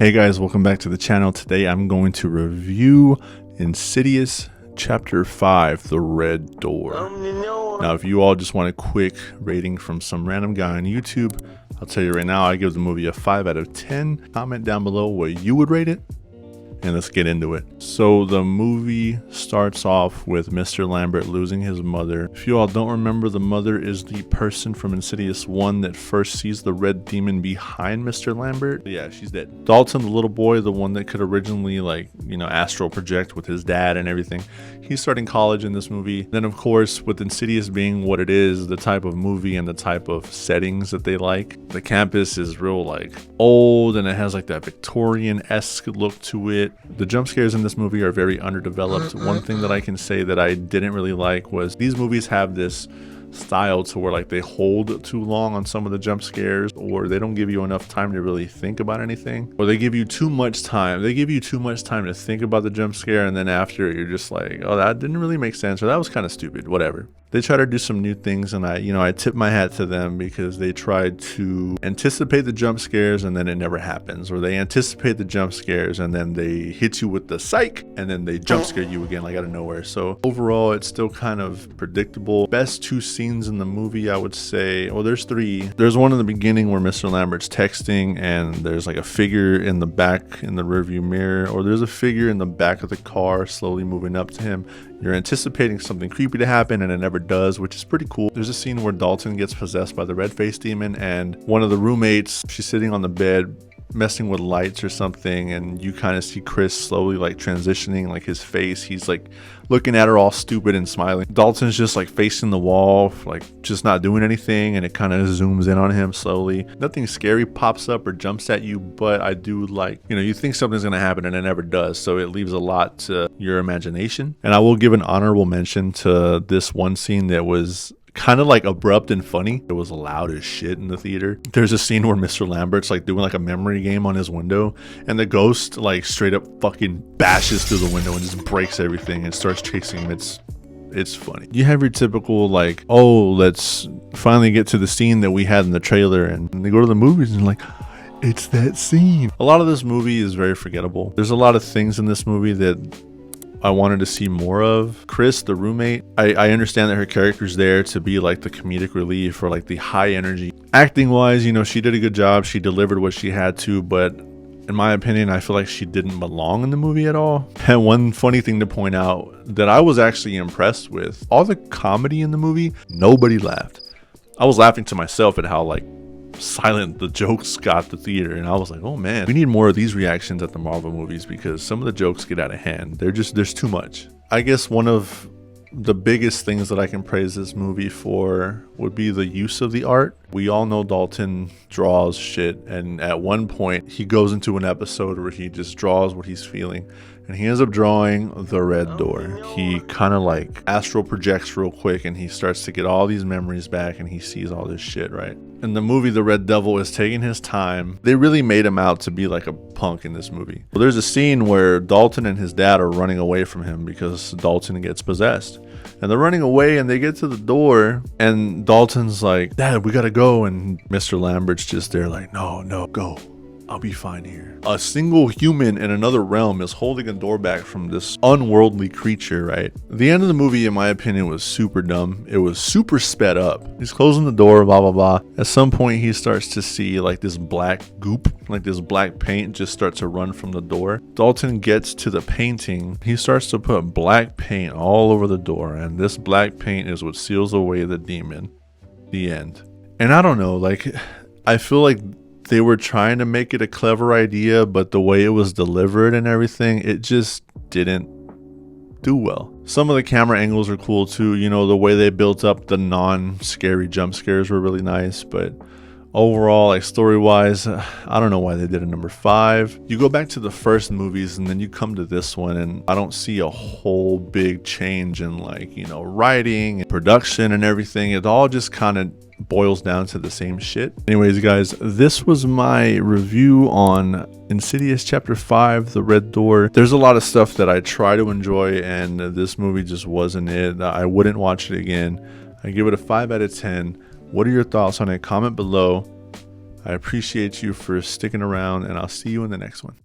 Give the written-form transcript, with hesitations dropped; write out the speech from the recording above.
Hey guys, welcome back to the channel. Today I'm going to review Insidious Chapter 5, The Red Door. Now if you all just want a quick rating from some random guy on YouTube, I'll tell you right now, I give the movie a 5 out of 10. Comment down below what you would rate it, and let's get into it. So the movie starts off with Mr. Lambert losing his mother. If you all don't remember, the mother is the person from Insidious 1 that first sees the red demon behind Mr. Lambert. Yeah, she's dead. Dalton, the little boy, the one that could originally astral project with his dad and everything, he's starting college in this movie. Then of course, with Insidious being what it is, the type of movie and the type of settings that they like, the campus is real old, and it has that Victorian-esque look to it. The jump scares in this movie are very underdeveloped. One thing that I can say that I didn't really like was these movies have this style to where they hold too long on some of the jump scares, or they don't give you enough time to really think about anything, or they give you too much time. They give you too much time to think about the jump scare, and then after you're just like, oh, that didn't really make sense, or that was kind of stupid, whatever. They try to do some new things, and I tip my hat to them because they tried to anticipate the jump scares and then it never happens, or they anticipate the jump scares and then they hit you with the psych and then they jump scare you again out of nowhere. So overall, it's still kind of predictable. Best two scenes in the movie, I would say, well, there's three. There's one in the beginning where Mr. Lambert's texting and there's a figure in the back in the rearview mirror, or there's a figure in the back of the car slowly moving up to him. You're anticipating something creepy to happen and it never does, which is pretty cool. There's a scene where Dalton gets possessed by the red-faced demon, and one of the roommates, she's sitting on the bed messing with lights or something, and you kind of see Chris slowly transitioning his face. He's looking at her all stupid and smiling. Dalton's just facing the wall, just not doing anything, and it kind of zooms in on him slowly. Nothing scary pops up or jumps at you, but I do you think something's gonna happen and it never does, so it leaves a lot to your imagination. And I will give an honorable mention to this one scene that was kind of abrupt and funny. It was loud as shit in the theater. There's a scene where Mr. Lambert's doing a memory game on his window, and the ghost straight up fucking bashes through the window and just breaks everything and starts chasing him. It's funny. You have your typical oh, let's finally get to the scene that we had in the trailer, and they go to the movies and it's that scene. A lot of this movie is very forgettable. There's a lot of things in this movie that I wanted to see more of. Chris, the roommate, I understand that her character's there to be the comedic relief or the high energy. Acting wise, she did a good job. She delivered what she had to, but in my opinion, I feel like she didn't belong in the movie at all. And one funny thing to point out that I was actually impressed with, all the comedy in the movie, nobody laughed. I was laughing to myself at how silent the jokes got the theater, and I was like, oh man, we need more of these reactions at the Marvel movies because some of the jokes get out of hand. There's too much. I guess one of the biggest things that I can praise this movie for would be the use of the art. We all know Dalton draws shit, and at one point he goes into an episode where he just draws what he's feeling, and he ends up drawing the red door. He kind of astral projects real quick, and he starts to get all these memories back, and he sees all this shit, right? In the movie, the Red Devil is taking his time. They really made him out to be like a punk in this movie. Well, there's a scene where Dalton and his dad are running away from him because Dalton gets possessed. And they're running away, and they get to the door, and Dalton's like, Dad, we gotta go. And Mr. Lambert's just there no, go. I'll be fine here. A single human in another realm is holding a door back from this unworldly creature, right? The end of the movie, in my opinion, was super dumb. It was super sped up. He's closing the door, blah, blah, blah. At some point, he starts to see this black goop, this black paint just starts to run from the door. Dalton gets to the painting. He starts to put black paint all over the door, and this black paint is what seals away the demon. The end. And I don't know, I feel like they were trying to make it a clever idea, but the way it was delivered and everything, it just didn't do well. Some of the camera angles are cool too. The way they built up the non-scary jump scares were really nice, but overall, story-wise, I don't know why they did a number 5. You go back to the first movies and then you come to this one, and I don't see a whole big change in writing and production and everything. It all just kind of boils down to the same shit. Anyways, guys, this was my review on Insidious Chapter 5, The Red Door. There's a lot of stuff that I try to enjoy, and this movie just wasn't it. I wouldn't watch it again. I give it a 5 out of 10. What are your thoughts on it? Comment below. I appreciate you for sticking around, and I'll see you in the next one.